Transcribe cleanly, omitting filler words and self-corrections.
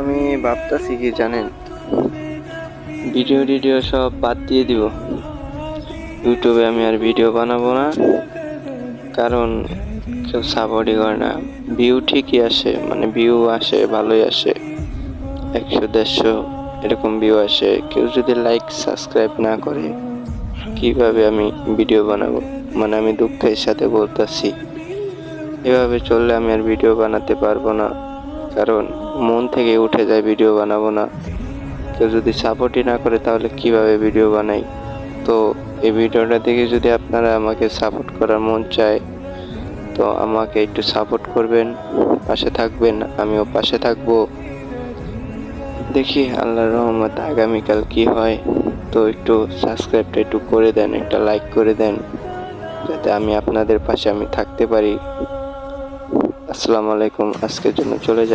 আমি ভাবতেছি কি জানেন, ভিডিও সব বাদ দিয়ে দিব। ইউটিউবে আমি আর ভিডিও বানাবো না, কারণ কেউ সাপোর্টই করে না। ভিউ ঠিকই আসে, মানে ভিউ আসে, ভালোই আসে, 100-150 এরকম ভিউ আসে। কেউ যদি লাইক সাবস্ক্রাইব না করে কিভাবে আমি ভিডিও বানাবো? মানে আমি দুঃখের সাথে বলতেছি, এভাবে চললে আমি আর ভিডিও বানাতে পারবো না, কারণ মন থেকে উঠে যায় ভিডিও বানাবো না। কেউ যদি সাপোর্টই না করে তাহলে কিভাবে ভিডিও বানাই? তো এই ভিডিওটা দেখে যদি আপনারা আমাকে সাপোর্ট করার মন চায়, তো আমাকে একটু সাপোর্ট করবেন, পাশে থাকবেন, আমিও পাশে থাকবো। দেখি আল্লাহর রহমত আগামীকাল কি হয়। তো একটু সাবস্ক্রাইবটা একটু করে দেন, একটা লাইক করে দেন, যাতে আমি আপনাদের পাশে আমি থাকতে পারি। আসসালামু আলাইকুম, আজকের জন্য চলে যাই।